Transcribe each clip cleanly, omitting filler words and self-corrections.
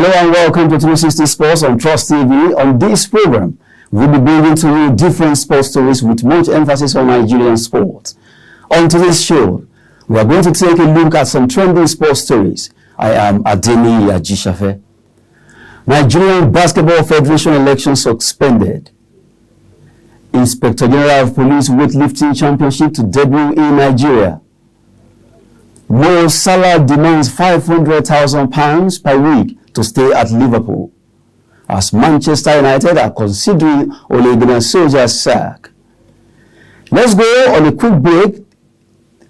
Hello and welcome to 360 Sports on Trust TV. On this program, we'll be bringing to you different sports stories with much emphasis on Nigerian sports. On today's show, we are going to take a look at some trending sports stories. I am Adeni Ajishafe. Nigerian Basketball Federation election suspended. Inspector General of Police weightlifting championship to debut in Nigeria. Mo Salah demands £500,000 per week to stay at Liverpool, as Manchester United are considering Ole Gunnar Solskjaer's sack. Let's go on a quick break.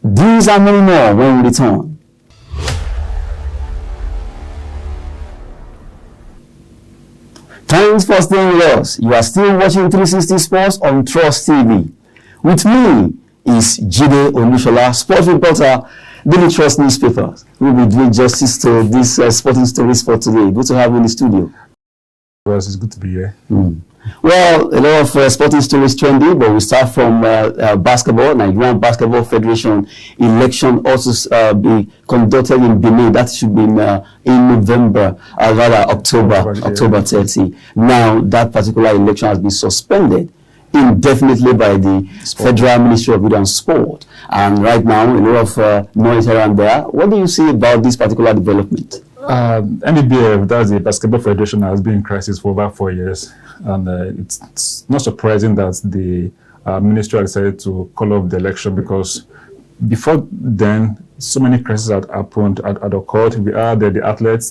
These and many more when we return. Thanks for staying with us. You are still watching 360 Sports on Trust TV. With me is Jide Olushola, sports reporter, Daily Trust newspapers. We will be doing justice to these sporting stories for today. Good to have you in the studio. Well, it's good to be here. Well, a lot of sporting stories trending, but we start from basketball. Nigerian Basketball Federation election also be conducted in Benin. That should be in November, rather October 30. Now, that particular election has been suspended indefinitely by the Federal Ministry of Youth and Sport. And right now, a lot of noise around there. What do you see about this particular development? NBBF, that's the Basketball Federation, has been in crisis for about 4 years. And it's not surprising that the ministry decided to call off the election, because before then, so many crises had happened, had occurred. We had the athletes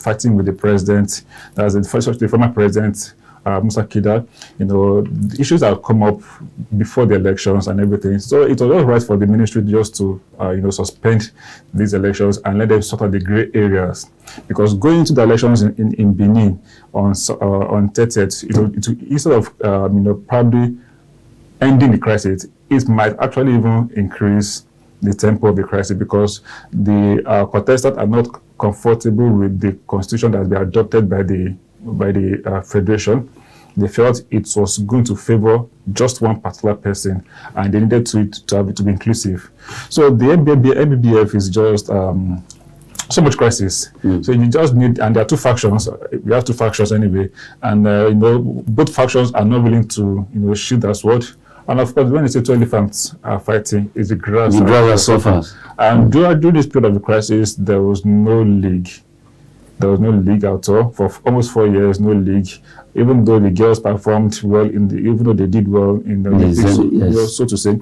fighting with the president. That's the former president, Musa Kida. The issues that come up before the elections and everything. So it was all right for the ministry just to suspend these elections and let them sort out the gray areas, because going into the elections in Benin on 30th, instead of probably ending the crisis, it might actually even increase the tempo of the crisis, because the contestants are not comfortable with the constitution that has been adopted by the federation. They felt it was going to favor just one particular person, and they needed to be inclusive. So the NBBF is just so much crisis. So you just need, and there are two factions. We have two factions anyway, and both factions are not willing to shoot that sword. And of course, when you say two elephants are fighting, it's the grass. The grass suffers. And during this period of the crisis, there was no league. There was no league at all. For almost 4 years, no league. Even though the girls performed well even though they did well in the Olympics, so to say.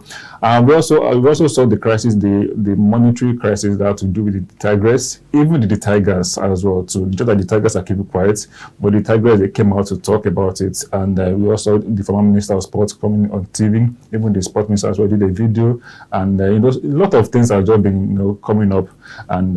We also saw the crisis, the monetary crisis that had to do with the Tigers, even the Tigers as well. So just that the Tigers are keeping quiet, but the Tigers, they came out to talk about it. And we also, the former Minister of Sports coming on TV, even the Sport Minister as well did a video. And a lot of things have just been coming up. And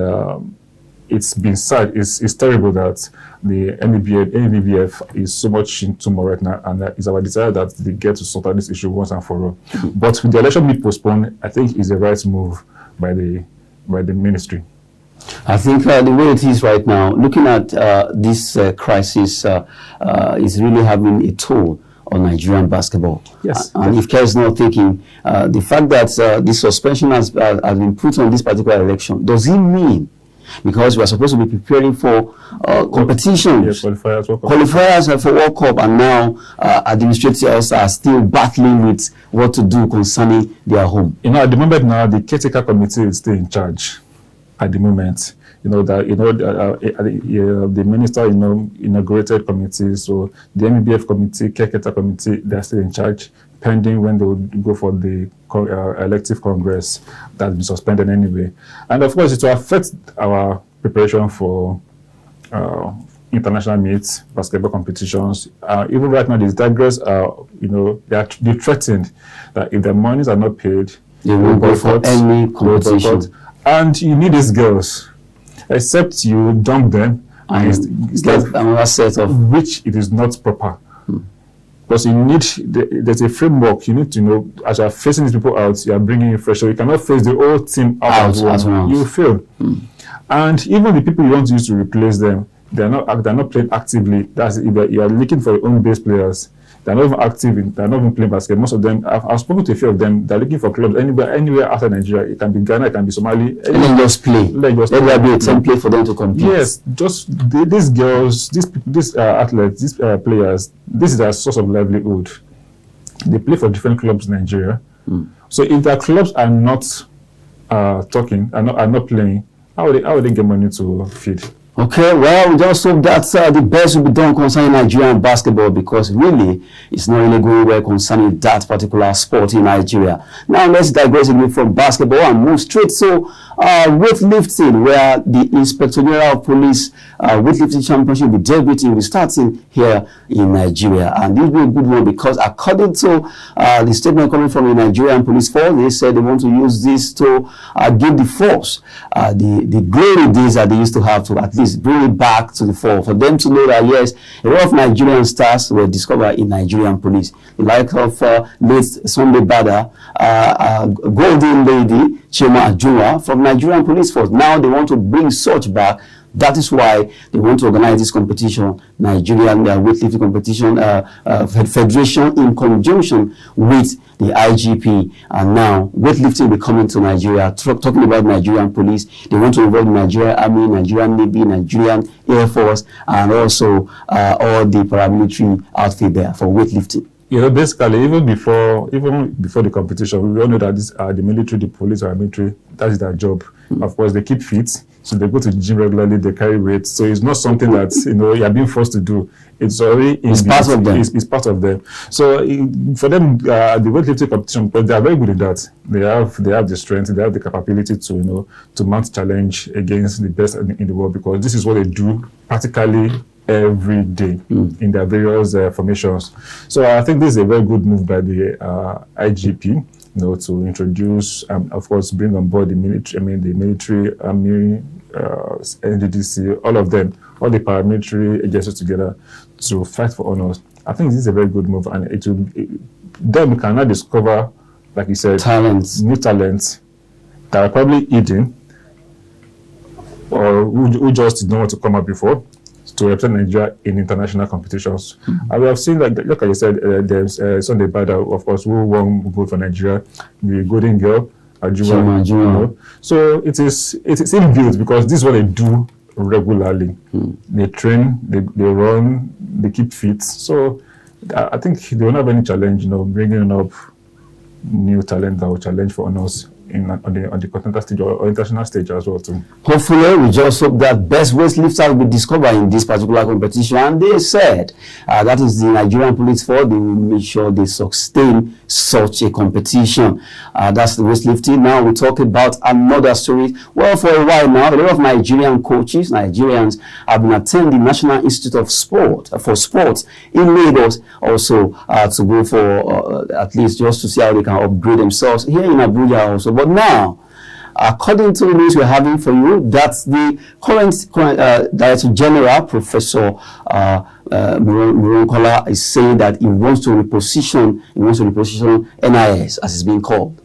it's been sad. It's terrible that the NBBF is so much in turmoil right now, and it's our desire that they get to sort out this issue once and for all. But with the election being postponed, I think it's the right move by the ministry. I think the way it is right now, looking at this crisis, is really having a toll on Nigerian basketball. Yes. And if care is not taken, the fact that the suspension has been put on this particular election, does it mean, because we are supposed to be preparing for competitions, qualifiers for World Cup, and now administrators are still battling with what to do concerning their home? At the moment now, the caretaker committee is still in charge. At the moment, the minister inaugurated committee, so the NBBF committee, caretaker committee, they're still in charge, pending when they would go for the elective congress that's been suspended anyway. And of course, it will affect our preparation for international meets, basketball competitions. Even right now, these Tigers are, they're threatened that if their monies are not paid, they will go for any competition. And you need these girls, except you dump them and get another set of, which it is not proper. Because there's a framework. You need to know, as you are facing these people out, you are bringing in fresh. So you cannot face the whole team out as well. You fail. And even the people you want to use to replace them, they're not playing actively. That's if you are looking for your own base players. They're not even active. They're not even playing basketball. Most of them, I've spoken to a few of them. They're looking for clubs anywhere outside Nigeria. It can be Ghana, it can be Somali. And then just play. Let there be a template for them to compete. Yes, just these girls, these athletes, these players. This is their source of livelihood. They play for different clubs in Nigeria. So if their clubs are not talking, are not playing, how would they get money to feed? Okay, well, we just hope that the best will be done concerning Nigerian basketball, because really it's not really going well concerning that particular sport in Nigeria. Now let's digress a bit from basketball and move straight to weightlifting, where the Inspector General of Police weightlifting championship will be debuting, will starting here in Nigeria. And this will be a good one, because according to the statement coming from the Nigerian police force, they said they want to use this to give the force the glory days that they used to have, to at least bring it back to the fore, for them to know that yes, a lot of Nigerian stars were discovered in Nigerian police. The like of late Sunday Bada, Golden Lady Chima Ajua from Nigerian police force. Now they want to bring such back. That is why they want to organize this competition, Nigerian weightlifting competition federation, in conjunction with the IGP. And now weightlifting will be coming to Nigeria. Talking about Nigerian police, they want to involve the Nigerian Army, Nigerian Navy, Nigerian Air Force, and also all the paramilitary outfit there for weightlifting. You know, basically, even before the competition, we all know that these are the military, the police or military. That is their job. Of course, they keep fit, so they go to the gym regularly. They carry weight, so it's not something that you are being forced to do. It's already part of them. It's part of them. So for them, the weightlifting competition, but they are very good at that. They have the strength, they have the capability to to mount challenge against the best in the world, because this is what they do practically every day in their various formations. So I think this is a very good move by the IGP, to introduce, of course, bring on board the military, army, NDDC, all of them, all the paramilitary agencies together to fight for honors. I think this is a very good move, and them can now discover, like you said, new talents that are probably hidden, or who just did not want to come up before, to represent Nigeria in international competitions. And we have seen, like you said, there's Sunday Bada, of course, who won gold for Nigeria, the Golden Girl, Ajua. So it is inbuilt, because this is what they do regularly. They train, they run, they keep fit. So I think they won't have any challenge, bringing up new talent that will challenge for honors on the continental stage or international stage as well too. Hopefully, we just hope that best weightlifters will be discovered in this particular competition. And they said that is the Nigerian police force. They will make sure they sustain such a competition. That's the weightlifting. Now we talk about another story. Well, for a while now, a lot of Nigerian Nigerians have been attending National Institute of Sport for Sports in Lagos, also to go for at least just to see how they can upgrade themselves here in Abuja also. But now, according to the news we're having for you, that's the current Director General, Professor Muronkola, is saying that he wants to reposition NIS, as it's being called.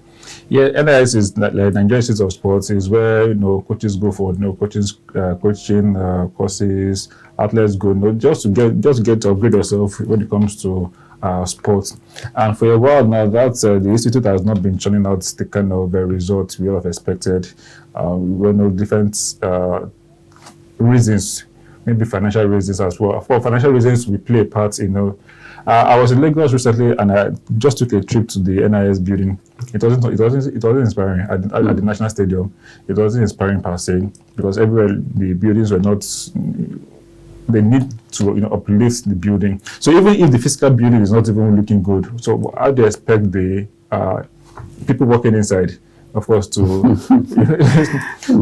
Yeah, NIS is like Nigerian Institute of Sports, is where coaches go for coaching courses, athletes go just to get to upgrade yourself when it comes to sports. And for a while now, that the institute has not been churning out the kind of results we all have expected. We know different reasons, maybe financial reasons as well. For financial reasons, we play a part. I was in Lagos recently, and I just took a trip to the NIS building. It wasn't inspiring at the National Stadium. It wasn't inspiring per se, because everywhere the buildings were not. They need to uplift the building. So even if the physical building is not even looking good, so how do you expect the people working inside, of course, to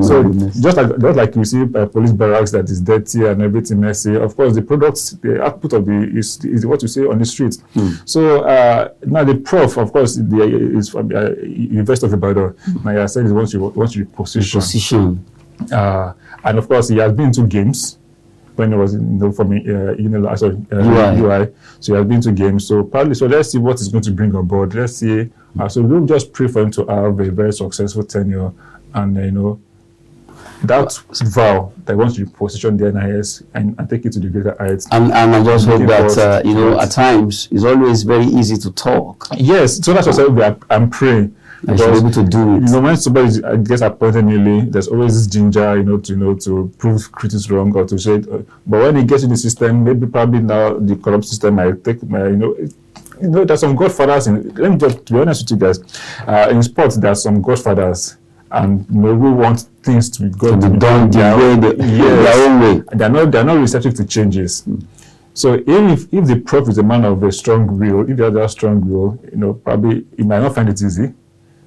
so just like you see police barracks that is dirty and everything messy. Of course, the output of is what you see on the streets. So now the prof, of course, is from University of Ibadan. Now I said once you position, and of course he has been to games. When it was from UI. So he has been to games. So probably, so let's see what he's going to bring on board. Let's see. So we'll just pray for him to have a very successful tenure, and that vow that wants to position the NIS and take it to the greater heights. And I just hope that, at times, it's always very easy to talk. Yes, so that's what I'm praying. I should be able to do it. When somebody gets appointed newly, there's always this ginger, to prove critics wrong or to say it. But when it gets in the system, probably now the corrupt system might take there's some godfathers let me just be honest with you guys. In sports, there are some godfathers, and we want things to be done their own way. They're not receptive to changes. So if the prof is a man of a strong will, if he has a strong will, probably he might not find it easy.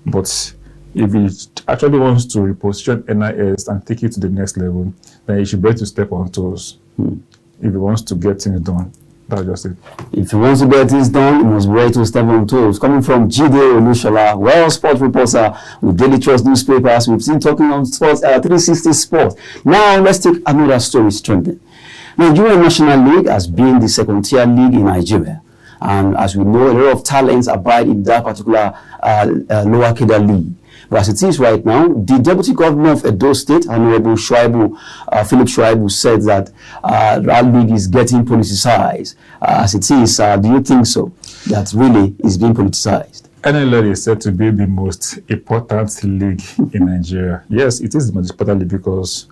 But if he actually wants to reposition NIS and take it to the next level, then he should be able to step on toes. If he wants to get things done. That's just it. If he wants to get things done, he must be ready to step on toes. Coming from Jide Olushola, well, sports reporter with Daily Trust newspapers. We've seen talking on sports, 360 Sports. Now, let's take another story strengthening. Nigerian National League has been the second-tier league in Nigeria. And as we know, a lot of talents abide in that particular lower cadre league. But as it is right now, the Deputy Governor of Edo State, Honorable Philip Shuaibu, said that that league is getting politicized. As it is, do you think so? That really is being politicized? NLL is said to be the most important league in Nigeria. Yes, it is the most important league because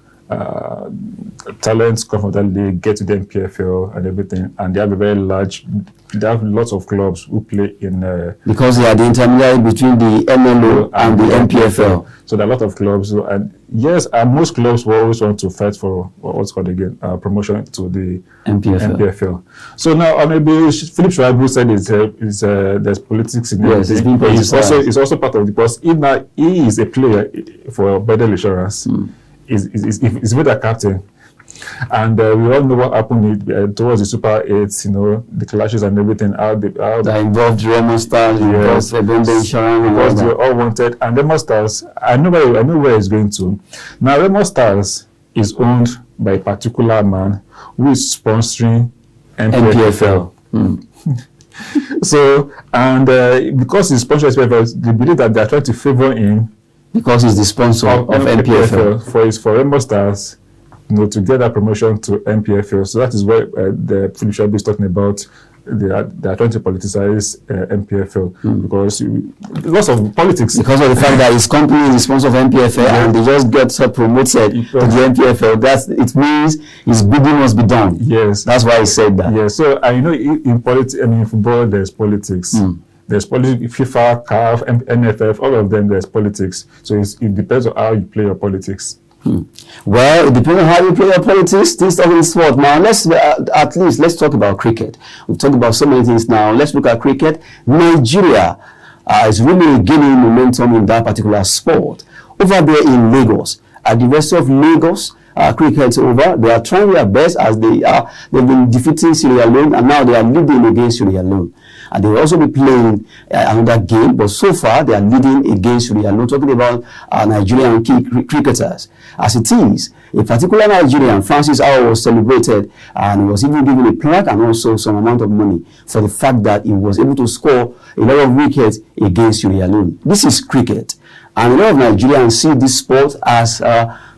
talents come from that league, get to the MPFL and everything, and they have a very large. They have lots of clubs who play in because they are the intermediary between the MLO and the MPFL. So there are a lot of clubs, and yes, most clubs will always want to fight for what's called again promotion to the MPFL. So now, maybe Philip Shuaibu said there's politics in it. Yes, it's also part of the because he is a player for Bedell Insurance. He's with a captain. And we all know what happened towards the Super 8, the clashes and everything. That involved Remo Stars, yes, because they all wanted. And Remo Stars, I know where it's going to. Now, Remo Stars is owned by a particular man who is sponsoring MPFL. So, and because he's sponsoring MPFL, they believe that they are trying to favor him because he's the sponsor of MPFL. For Remo Stars, to get that promotion to MPFL. So that is where the Philip Shuaibu is talking about. They are trying to politicize MPFL because lots of politics. Because of the fact that his company is the sponsor of MPFL and they just get promoted to the MPFL. It means his bidding must be done. Yes, that's why he said that. Yes. So in politics, in football, there's politics. There's politics, FIFA, CAF, NFF, all of them. There's politics. So it depends on how you play your politics. Well, it depends on how you play your politics. This talking sport. Now, let's talk about cricket. We've talked about so many things now. Let's look at cricket. Nigeria is really gaining momentum in that particular sport. Over there in Lagos, at the University of Lagos, cricket over. They are trying their best as they've been defeating Sierra Leone, and now they are leading against Sierra Leone. And they will also be playing another game, but so far they are leading against Sierra Leone. Talking about Nigerian cricketers. As it is, a particular Nigerian, Francis Awo, was celebrated and he was even given a plaque and also some amount of money for the fact that he was able to score a lot of wickets against Sierra Leone. This is cricket. And a lot of Nigerians see this sport as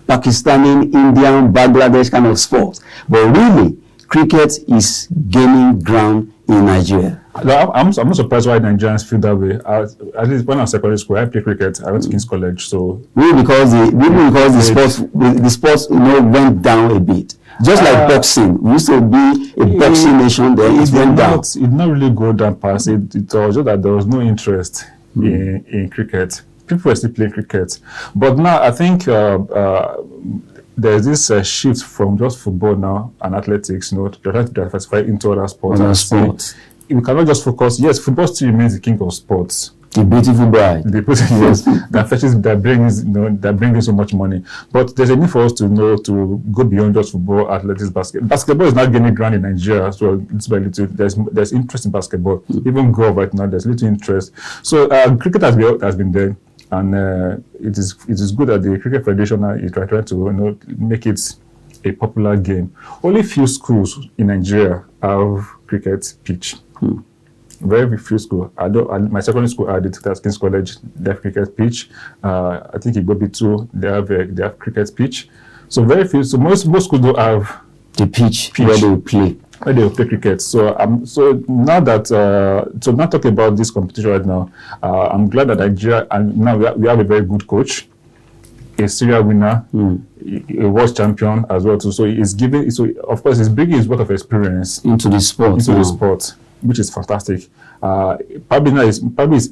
Pakistani, Indian, Bangladesh kind of sport. But really, cricket is gaining ground in Nigeria. I'm not surprised why Nigerians feel that way. At least when I was in secondary school, I played cricket. I went to King's College, so maybe because the sports went down a bit. Just like boxing, we used to be a boxing nation. Then it went down. It did not really go down past it. It was just that there was no interest in cricket. People were still playing cricket, but now I think there's this shift from just football now and athletics. They're trying to diversify into other sports. We cannot just focus. Yes, football still remains the king of sports. The beautiful bride. Yes, that brings so much money. But there's a need for us to go beyond just football, athletics, basketball. Basketball is not gaining ground in Nigeria, so it's very little. There's interest in basketball. Even golf right now, there's little interest. So cricket has been there, and it is good that the Cricket Federation is trying to make it a popular game. Only few schools in Nigeria have cricket pitch. Very few schools. My secondary school had it at King's College. They have cricket pitch. I think Igbobi too. They have cricket pitch. So very few. So most schools don't have the pitch where they play. Where they play cricket. So so now that so not talking about this competition right now. I'm glad that Nigeria, and now we have a very good coach, a serial winner, a world champion as well too. So he's giving. So of course he's bringing his work of experience into the sport. Which is fantastic. Probably his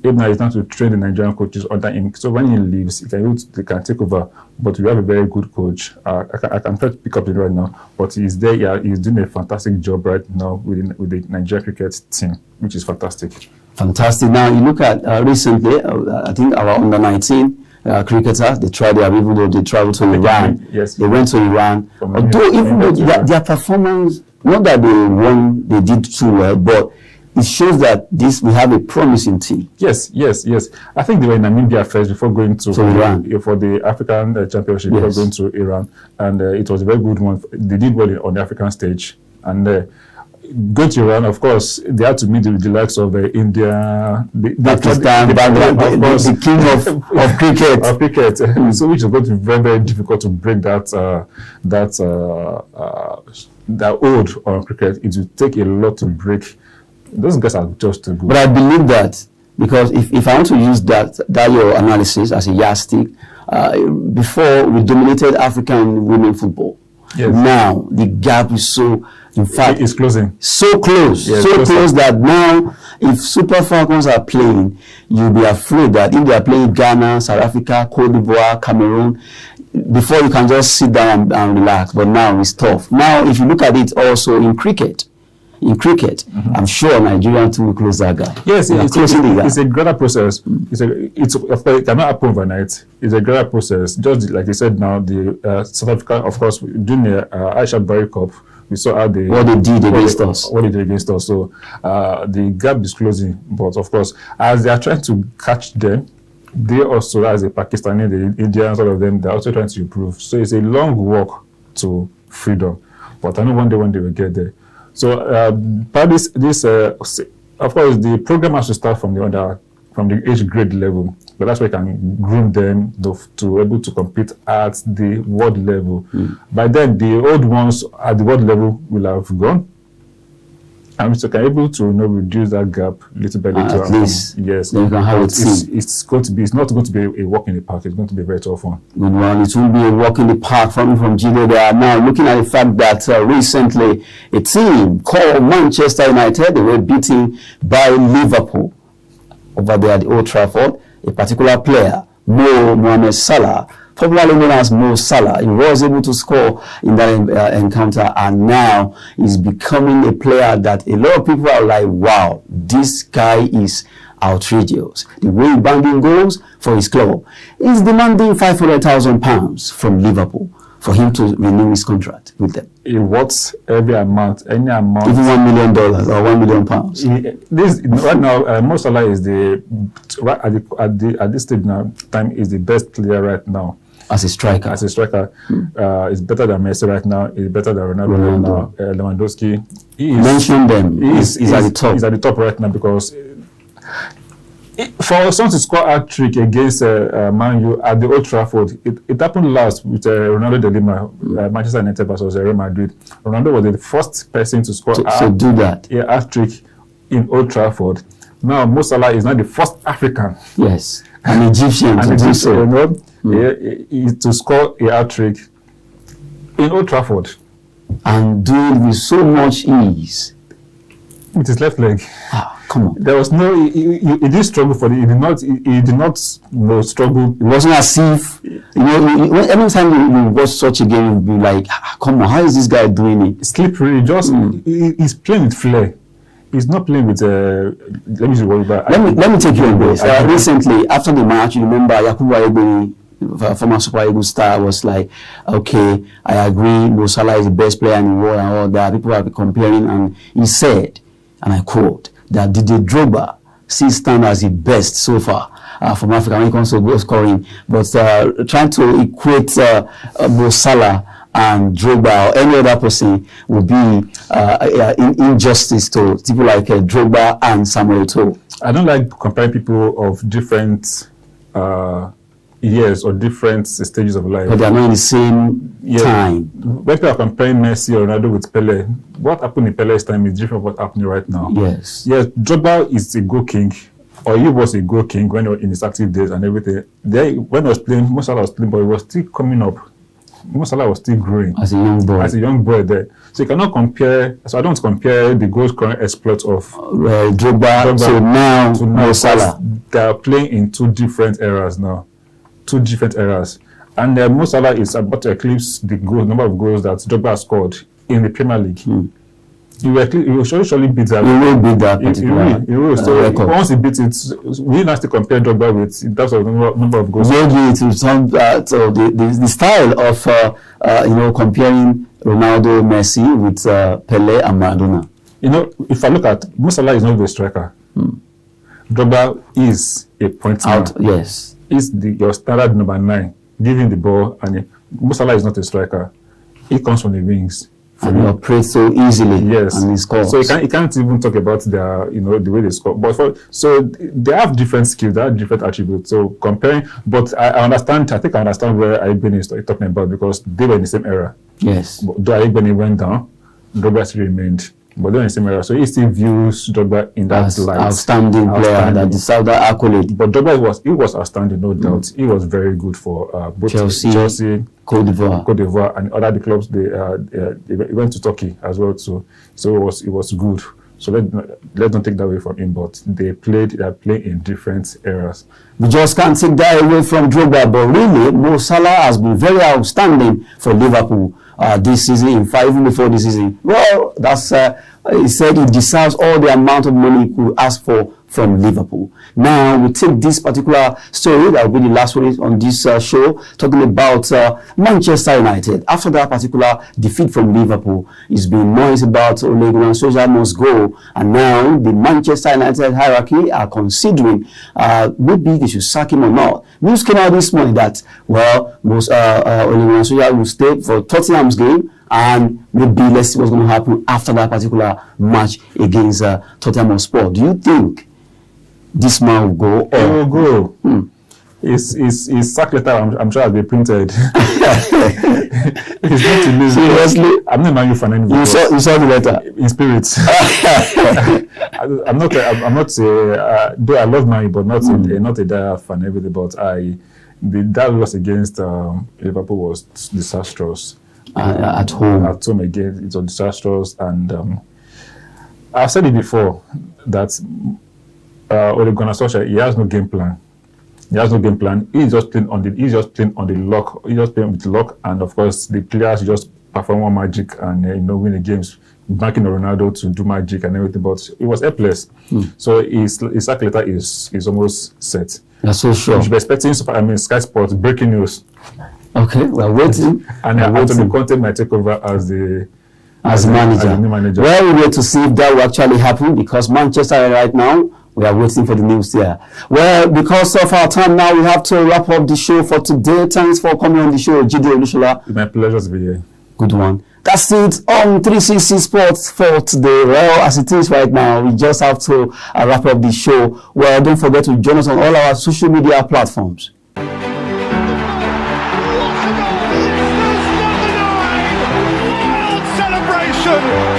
aim now is not to train the Nigerian coaches under him. So when he leaves, they can take over. But we have a very good coach. I can try to pick up it right now, but he's there. Yeah, he's doing a fantastic job right now with the Nigerian cricket team, which is fantastic. Fantastic. Now you look at recently, I think our under-19 cricketers, they tried their, even though they traveled to Iran. Yes, they went to Iran. Although even though their performance, not that they won, they did too well, but it shows that we have a promising team. Yes. I think they were in Namibia first before going to Iran for the African Championship, before going to Iran, and it was a very good one. They did well on the African stage, and going to Iran, of course, they had to meet the likes of India, Pakistan, the king of cricket. Of cricket. So which is going to be very, very difficult to break that old on cricket. It will take a lot to break. Those guys are just too good. But I believe that, because if I want to use that your analysis as a yardstick, before we dominated African women football. Yes. Now the gap is so, in fact, it's closing. So close, yes, so close that now, if Super Falcons are playing, you'll be afraid that if they are playing Ghana, South Africa, Cote d'Ivoire, Cameroon, before you can just sit down and relax. But now it's tough. Now, if you look at it also in cricket, I'm sure Nigeria too will close that gap. Yes, it's a gradual process. It's of course it cannot happen overnight. It's a gradual process. Just like you said now, the South Africa, of course, during the Aisha Barry Cup, we saw how what they did against us. What they did against us. So the gap is closing. But of course, as they are trying to catch them, they also, as a Pakistani, the Indians, all of them, they're also trying to improve. So it's a long walk to freedom. But I know one day when they will get there. So, but this of course, the program has to start from the age grade level, but that's where you can groom them to able to compete at the world level. By then, the old ones at the world level will have gone, and so can able to reduce that gap little by little. At least, yes, then you can have it's not going to be a walk in the park. It's going to be a very tough one. Good one. It will be a walk in the park from Jide. They are now looking at the fact that recently a team called Manchester United, they were beaten by Liverpool over there at the Old Trafford. A particular player, Mohamed Salah, popularly known as Mo Salah, he was able to score in that encounter, and now he's becoming a player that a lot of people are like, wow, this guy is outrageous. The way he banging goals for his club. He's demanding £500,000 from Liverpool for him to renew his contract with them. He works every amount, any amount. Even $1 million or £1 million. This right now, Mo Salah is at this stage now time is the best player right now. As a striker. He's better than Messi right now. He's better than Ronaldo right now. Lewandowski. Mention them. He's at the top. He's at the top right now because for someone to score a trick against Man U at the Old Trafford, it happened last with Ronaldo de Lima, Manchester United versus Real Madrid. Ronaldo was the first person to score a hat-trick in Old Trafford. Now Mo Salah is not the first African. Yes, an Egyptian to do so. To score a hat-trick in Old Trafford. And do it with so much ease. With his left leg. Come on. There was no. He did struggle for it. He did not struggle. It wasn't as if every time you watch such a game, you'll be like, come on, how is this guy doing it? Slippery. He's playing with flair. He's not playing with. Let me see what about. Let me take you on this. Recently, after the match, you remember Yakubu Ayegbe, former Super Eagles star, was like, okay, I agree, Mo Salah is the best player in the world and all that. People have been comparing, and he said, and I quote, that Didier Drogba still stand as the best so far from Africa when it comes to goal scoring, but trying to equate Mo Salah and Drogba or any other person would be injustice to people like Drogba and Samuel Eto'o. I don't like comparing people of different years or different stages of life. But they are not in the same time. When people are comparing Messi or Ronaldo with Pele, what happened in Pele's time is different from what happening right now. Yes. Yes, Drogba is a goal king, or he was a goal king when he was in his active days and everything. When he was playing, Mo Salah was playing, but he was still coming up. Mo Salah was still growing as a young boy. As a young boy there. So you cannot compare. So I don't compare the goal scoring exploits of Drogba to now Mo Salah. They are playing in two different eras now. Two different eras. And Mo Salah is about to eclipse the number of goals that Drogba has scored in the Premier League. He will surely beat that. He will beat that particular he will. So record. Once he beats it, we have to compare Drogba with in terms of number of goals. Maybe to some the style of comparing Ronaldo, Messi with Pele and Maradona. If I look at Mo Salah is not a striker. Drogba is a point man. Yes. Is your standard number 9, giving the ball, and Mo Salah is not a striker. He comes from the wings. And he operates so easily. Yes. And he scores. So you can't even talk about their, the way they score. But so they have different skills, they have different attributes. So comparing, but I think I understand where Ayegbeni is talking about, because they were in the same era. Yes. But though Ayegbeni went down, Drogba still remained. But they're in the same era. So he still views Drogba in that light. Outstanding player that deserved that accolade. But Drogba was outstanding, no doubt. He was very good for both Chelsea, Cote d'Ivoire, and other clubs. They went to Turkey as well too. So it was good. So let's not take that away from him. But they are playing in different eras. We just can't take that away from Drogba. But really, Mo Salah has been very outstanding for Liverpool this season. In fact, even before this season, well, that's he said he deserves all the amount of money he could ask for from Liverpool. Now we take this particular story that will be the last one on this show, talking about Manchester United. After that particular defeat from Liverpool, it's been noise about Ole Gunnar Solskjaer must go, and now the Manchester United hierarchy are considering maybe they should sack him or not. News came out this morning that Ole Gunnar Solskjaer will stay for Tottenham's game, and maybe let's see what's going to happen after that particular match against Tottenham Hotspur. Do you think this man will go? He will go. His sack letter, I'm sure, has been printed. He's not to lose. Seriously? I'm not a Man U fan anymore. You saw the letter? In spirit. I'm not though I love Man U, but not a dire fan, everything. But that loss against Liverpool was disastrous. At home again, it was disastrous, and I've said it before that Ole Gunnar Solskjaer, he has no game plan. He's just playing on the luck. He's just playing with luck, and of course the players just perform one magic and win the games, banking Ronaldo to do magic and everything. But it was helpless. So his sack letter is almost set. That's so sure. You should be expecting Sky Sports breaking news. Okay, we're waiting. And Antonio Conte might take over as the new manager. Well, we wait to see if that will actually happen, because Manchester right now, we are waiting for the news there. Well, because of our time now, we have to wrap up the show for today. Thanks for coming on the show, Jide Olushola. It's my pleasure to be here. Good one. That's it on 360 Sports for today. Well, as it is right now, we just have to wrap up the show. Well, don't forget to join us on all our social media platforms. Celebration!